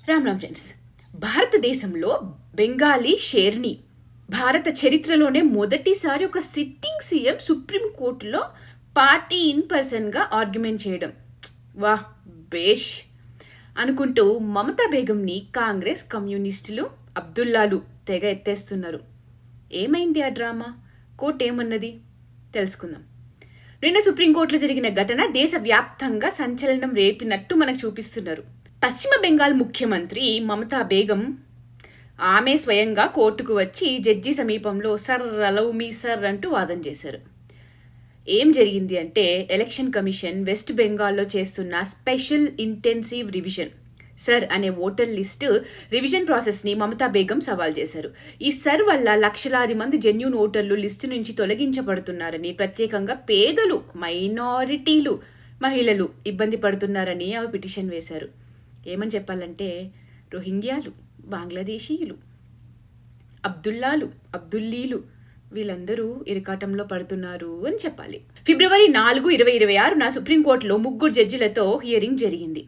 Ram friends, భారతదేశంలో బెంగాలీ షేర్ని భారత చరిత్రలోనే మొదటిసారి ఒక సిట్టింగ్ సీఎం సుప్రీంకోర్టులో పార్టీ ఇన్ పర్సన్గా ఆర్గ్యుమెంట్ చేయడం. వాహ్ బేష్ అనుకుంటూ మమతా బేగంని కాంగ్రెస్, కమ్యూనిస్టులు, అబ్దుల్లాలు తెగ ఎత్తేస్తున్నారు. ఏమైంది ఆ డ్రామా? కోర్టు ఏమన్నది తెలుసుకుందాం. నిన్న సుప్రీంకోర్టులో జరిగిన ఘటన దేశవ్యాప్తంగా సంచలనం రేపినట్టు మనకు చూపిస్తున్నారు. పశ్చిమ బెంగాల్ ముఖ్యమంత్రి మమతా బేగం ఆమె స్వయంగా కోర్టుకు వచ్చి జడ్జి సమీపంలో సర్ అలౌ మీ సర్ అంటూ వాదన చేశారు. ఏం జరిగింది అంటే, ఎలక్షన్ కమిషన్ వెస్ట్ బెంగాల్లో చేస్తున్న స్పెషల్ ఇంటెన్సివ్ రివిజన్ సర్ అనే ఓటర్ లిస్టు రివిజన్ ప్రాసెస్ని మమతా బేగం సవాల్ చేశారు. ఈ సర్ వల్ల లక్షలాది మంది జెన్యూన్ ఓటర్లు లిస్టు నుంచి తొలగించబడుతున్నారని, ప్రత్యేకంగా పేదలు, మైనారిటీలు, మహిళలు ఇబ్బంది పడుతున్నారని ఆమె పిటిషన్ వేశారు. ఏమని చెప్పాలంటే, రోహింగ్యాలు, బంగ్లాదేశీయులు, అబ్దుల్లాలు, అబ్దుల్లీలు వీళ్ళందరూ ఇరకాటంలో పడుతున్నారు అని చెప్పాలి. ఫిబ్రవరి 4, 2026 సుప్రీంకోర్టులో 3 జడ్జిలతో హియరింగ్ జరిగింది.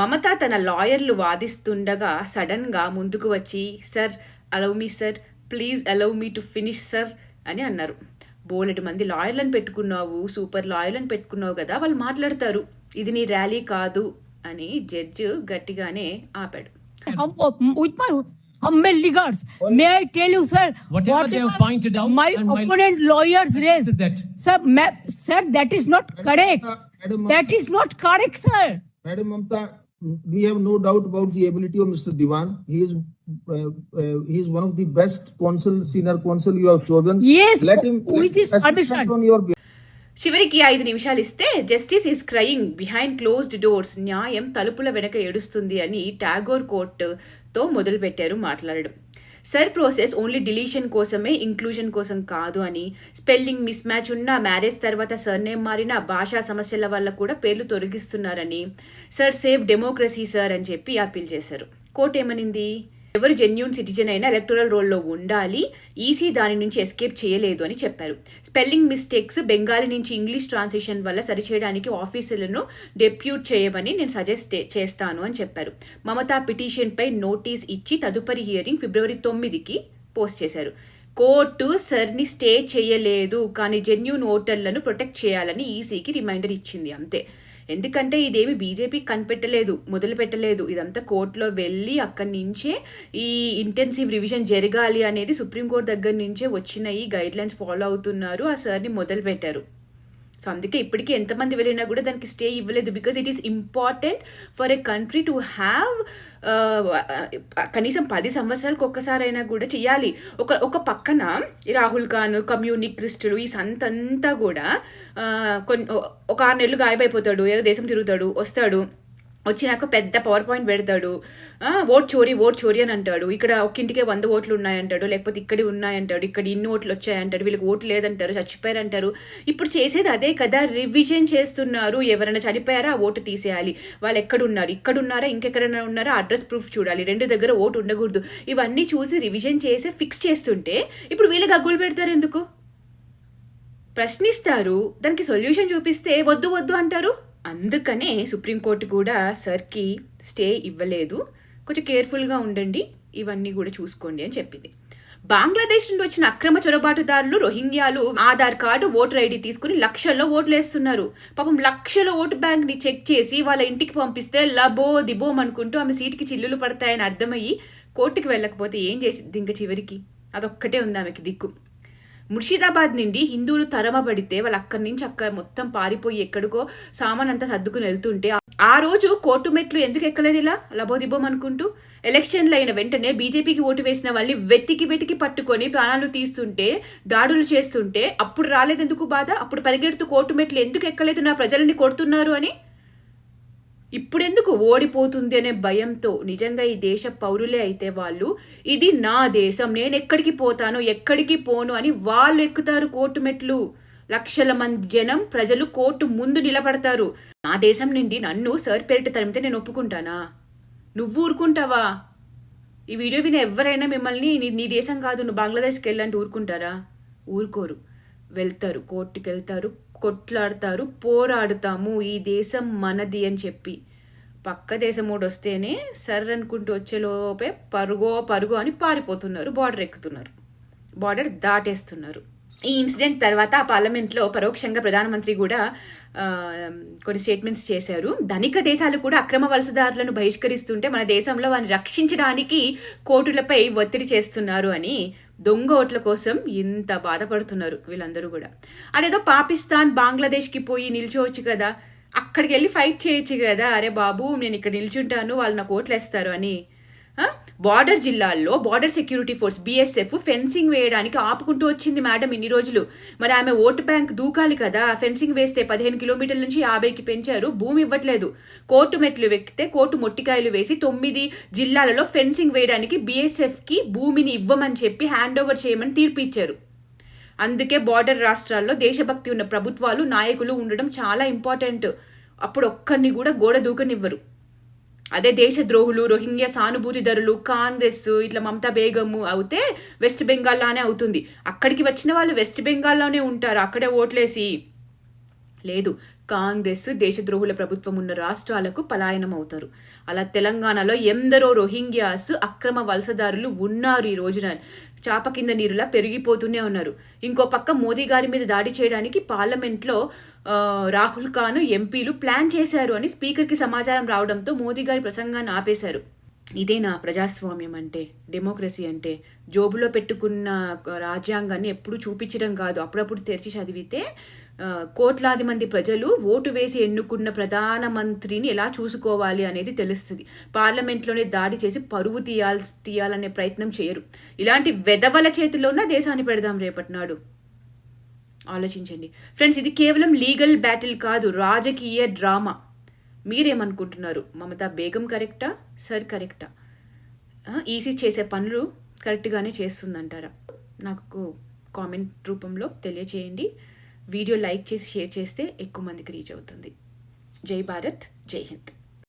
మమత తన లాయర్లు వాదిస్తుండగా సడన్గా ముందుకు వచ్చి sir allow me sir, please allow me to finish sir అని అన్నారు. బోలెడు మంది లాయర్లను పెట్టుకున్నావు, సూపర్ లాయర్లను పెట్టుకున్నావు కదా, వాళ్ళు మాట్లాడతారు, ఇది నీ ర్యాలీ కాదు అని జడ్జి గట్టిగానే ఆపాడు. Humble regards. May I tell you, sir, whatever they have pointed out, my opponent lawyers raised, sir, that is not correct. That is not correct, sir. Madam Mamta, we have no doubt about the ability of Mr. Diwan. He is one of the best senior counsel you have chosen. Yes, let him which is understand. on your. చివరికి 5 నిమిషాలు ఇస్తే justice is crying behind closed doors, న్యాయం తలుపుల వెనక ఏడుస్తుంది అని టాగోర్ కోర్టుతో మొదలుపెట్టారు మాట్లాడడం. సర్ ప్రాసెస్ ఓన్లీ డిలీషన్ కోసమే, ఇంక్లూజన్ కోసం కాదు అని, స్పెల్లింగ్ మిస్ మ్యాచ్ ఉన్న, మ్యారేజ్ తర్వాత సర్నేమ్ మారిన, భాషా సమస్యల వల్ల కూడా పేర్లు తొలగిస్తున్నారని, సర్ సేవ్ డెమోక్రసీ సార్ అని చెప్పి అప్పీల్ చేశారు. కోర్టు ఏమనింది? ఎవరు జెన్యూన్ సిటిజన్ అయినా ఎలక్టోరల్ రోల్లో ఉండాలి, ఈసీ దాని నుంచి ఎస్కేప్ చేయలేదు అని చెప్పారు. స్పెల్లింగ్ మిస్టేక్స్ బెంగాలీ నుంచి ఇంగ్లీష్ ట్రాన్స్లేషన్ వల్ల సరిచేయడానికి ఆఫీసర్లను డెప్యూట్ చేయమని నేను సజెస్ట్ చేస్తాను అని చెప్పారు. మమతా పిటిషన్పై నోటీస్ ఇచ్చి తదుపరి హియరింగ్ ఫిబ్రవరి 9కి పోస్ట్ చేశారు. కోర్టు సర్ని స్టే చేయలేదు, కానీ జెన్యూన్ ఓటర్లను ప్రొటెక్ట్ చేయాలని ఈసీకి రిమైండర్ ఇచ్చింది అంతే. ఎందుకంటే ఇదేమి బీజేపీ కనిపెట్టలేదు, మొదలు పెట్టలేదు. ఇదంతా కోర్టులో వెళ్ళి అక్కడి నుంచే ఈ ఇంటెన్సివ్ రివిజన్ జరగాలి అనేది సుప్రీంకోర్టు దగ్గర నుంచే వచ్చిన ఈ గైడ్ లైన్స్ ఫాలో అవుతున్నారు. ఆ సార్ని మొదలు పెట్టారు. సో అందుకే ఇప్పటికీ ఎంతమంది వెళ్ళినా కూడా దానికి స్టే ఇవ్వలేదు. Because it is important for a country to have కనీసం 10 సంవత్సరాలకు ఒక్కసారైనా కూడా చేయాలి. ఒక పక్కన రాహుల్ ఖాన్, కమ్యూనిస్టులు, ఈ సంతంతా కూడా ఒక 6 నెలలు గాయమైపోతాడు, ఏదో దేశం తిరుగుతాడు, వచ్చినాక పెద్ద పవర్ పాయింట్ పెడతాడు, ఓట్ చోరీ అని అంటాడు. ఇక్కడ ఒక ఇంటికే 100 ఓట్లు ఉన్నాయంటాడు, లేకపోతే ఇక్కడ ఉన్నాయంటాడు, ఇక్కడ ఇన్ని ఓట్లు వచ్చాయంటాడు, వీళ్ళకి ఓట్లు లేదంటారు, చచ్చిపోయారంటారు. ఇప్పుడు చేసేది అదే కదా, రివిజన్ చేస్తున్నారు. ఎవరైనా చనిపోయారా ఓటు తీసేయాలి, వాళ్ళు ఎక్కడున్నారు, ఇక్కడున్నారా, ఇంకెక్కడైనా ఉన్నారా, అడ్రస్ ప్రూఫ్ చూడాలి, 2 దగ్గర ఓటు ఉండకూడదు. ఇవన్నీ చూసి రివిజన్ చేసి ఫిక్స్ చేస్తుంటే ఇప్పుడు వీళ్ళకి అగ్గులు పెడతారు ఎందుకు? ప్రశ్నిస్తారు, దానికి సొల్యూషన్ చూపిస్తే వద్దు అంటారు. అందుకనే సుప్రీంకోర్టు కూడా సర్కి స్టే ఇవ్వలేదు. కొంచెం కేర్ఫుల్గా ఉండండి, ఇవన్నీ కూడా చూసుకోండి అని చెప్పింది. బంగ్లాదేశ్ నుండి వచ్చిన అక్రమ చొరబాటుదారులు రోహింగ్యాలు ఆధార్ కార్డు, ఓటర్ ఐడి తీసుకుని లక్షల్లో ఓట్లు వేస్తున్నారు. పాపం లక్షల ఓటు బ్యాంక్ని చెక్ చేసి వాళ్ళ ఇంటికి పంపిస్తే లబో దిబోం అనుకుంటూ ఆమె సీటుకి చిల్లులు పడతాయని అర్థమయ్యి కోర్టుకి వెళ్ళకపోతే ఏం చేసిద్ది? ఇంకా చివరికి అదొక్కటే ఉంది ఆమెకి దిక్కు. ముర్షిదాబాద్ నుండి హిందువులు తరమబడితే వాళ్ళు అక్కడి నుంచి అక్కడ మొత్తం పారిపోయి ఎక్కడికో సామాన్ అంతా సర్దుకుని వెళ్తుంటే ఆ రోజు కోర్టు మెట్లు ఎందుకు ఎక్కలేదు ఇలా లబోదిబోం అనుకుంటూ? ఎలక్షన్లు అయిన వెంటనే బీజేపీకి ఓటు వేసిన వాళ్ళని వెతికి పట్టుకొని ప్రాణాలు తీస్తుంటే, దాడులు చేస్తుంటే అప్పుడు రాలేదెందుకు బాధ? అప్పుడు పరిగెడుతూ కోర్టు మెట్లు ఎందుకు ఎక్కలేదు, నా ప్రజల్ని కొడుతున్నారు అని? ఇప్పుడెందుకు ఓడిపోతుంది అనే భయంతో? నిజంగా ఈ దేశ పౌరులే అయితే వాళ్ళు ఇది నా దేశం, నేను ఎక్కడికి పోను అని వాళ్ళు ఎక్కుతారు కోర్టు మెట్లు. లక్షల మంది జనం, ప్రజలు కోర్టు ముందు నిలబడతారు. నా దేశం నుండి నన్ను సర్ పేరిట తరిమితే నేను ఒప్పుకుంటానా? నువ్వు ఊరుకుంటావా? ఈ వీడియో విని ఎవరైనా మిమ్మల్ని నీ దేశం కాదు, నువ్వు బంగ్లాదేశ్కి వెళ్ళంటే ఊరుకుంటారా? ఊరుకోరు. వెళ్తారు, కోర్టుకి వెళ్తారు, కొట్లాడతారు, పోరాడుతాము, ఈ దేశం మనది అని చెప్పి పక్క దేశమోడు వస్తేనే సర్ అనుకుంటూ వచ్చేలోపే పరుగో అని పారిపోతున్నారు, బార్డర్ ఎక్కుతున్నారు, బార్డర్ దాటేస్తున్నారు. ఈ ఇన్సిడెంట్ తర్వాత ఆ పార్లమెంట్లో పరోక్షంగా ప్రధానమంత్రి కూడా కొన్ని స్టేట్మెంట్స్ చేశారు. ధనిక దేశాలు కూడా అక్రమ వలసదారులను బహిష్కరిస్తుంటే మన దేశంలో వారిని రక్షించడానికి కోర్టులపై ఒత్తిడి చేస్తున్నారు అని, దొంగ ఓట్ల కోసం ఇంత బాధపడుతున్నారు వీళ్ళందరూ కూడా. అదేదో పాకిస్తాన్ బంగ్లాదేశ్కి పోయి నిల్చోవచ్చు కదా, అక్కడికి వెళ్ళి ఫైట్ చేయొచ్చు కదా, అరే బాబు నేను ఇక్కడ నిల్చుంటాను వాళ్ళు నాకు ఓట్లు వేస్తారు అని. బార్డర్ జిల్లాల్లో border security force BSF fencing వేయడానికి ఆపుకుంటూ వచ్చింది మేడం ఇన్ని రోజులు. మరి ఆమె ఓటు బ్యాంక్ దూకాలి కదా, ఫెన్సింగ్ వేస్తే 15 కిలోమీటర్ల నుంచి 50కి పెంచారు, భూమి ఇవ్వట్లేదు. కోర్టు మెట్లు వెక్కితే కోర్టు మొట్టికాయలు వేసి 9 జిల్లాలలో ఫెన్సింగ్ వేయడానికి BSFకి భూమిని ఇవ్వమని చెప్పి హ్యాండ్ ఓవర్ చేయమని తీర్పు ఇచ్చారు. అందుకే బార్డర్ రాష్ట్రాల్లో దేశభక్తి ఉన్న ప్రభుత్వాలు, నాయకులు ఉండడం చాలా ఇంపార్టెంట్. అప్పుడు ఒక్కరిని కూడా గోడ దూకనివ్వరు. అదే దేశద్రోహులు, రోహింగ్యా సానుభూతిదారులు, కాంగ్రెస్ ఇట్లా మమతా బేగము అవుతే వెస్ట్ బెంగాల్లోనే అవుతుంది. అక్కడికి వచ్చిన వాళ్ళు వెస్ట్ బెంగాల్లోనే ఉంటారు, అక్కడే ఓట్లేసి. లేదు, కాంగ్రెస్ దేశద్రోహుల ప్రభుత్వం ఉన్న రాష్ట్రాలకు పలాయనం అవుతారు. అలా తెలంగాణలో ఎందరో రోహింగ్యాస్ అక్రమ వలసదారులు ఉన్నారు. ఈ రోజున చాప కింద నీరులా పెరిగిపోతూనే ఉన్నారు. ఇంకో పక్క మోదీ గారి మీద దాడి చేయడానికి పార్లమెంట్లో రాహుల్ ఖాన్ ఎంపీలు ప్లాన్ చేశారు అని స్పీకర్కి సమాచారం రావడంతో మోదీ గారి ప్రసంగాన్ని ఆపేశారు. ఇదే నా ప్రజాస్వామ్యం అంటే, డెమోక్రసీ అంటే. జోబులో పెట్టుకున్న రాజ్యాంగాన్ని ఎప్పుడు చూపించడం కాదు, అప్పుడప్పుడు తెరిచి చదివితే కోట్లాది మంది ప్రజలు ఓటు వేసి ఎన్నుకున్న ప్రధానమంత్రిని ఎలా చూసుకోవాలి అనేది తెలుస్తుంది. పార్లమెంట్లోనే దాడి చేసి పరువు తీయాలనే ప్రయత్నం చేయరు. ఇలాంటి వెధవల చేతిలోనే దేశాన్ని పెడదాం రేపటి నాడు. ఆలోచించండి ఫ్రెండ్స్, ఇది కేవలం లీగల్ బ్యాటిల్ కాదు, రాజకీయ డ్రామా. మీరేమనుకుంటున్నారు? మమతా బేగం కరెక్టా, సర్ కరెక్టా? ఈసీ చేసే పనులు కరెక్ట్గానే చేస్తుందంటారా? నాకు కామెంట్ రూపంలో తెలియచేయండి. వీడియో లైక్ చేసి షేర్ చేస్తే ఎక్కువ మందికి రీచ్ అవుతుంది. జై భారత్, జై హింద్.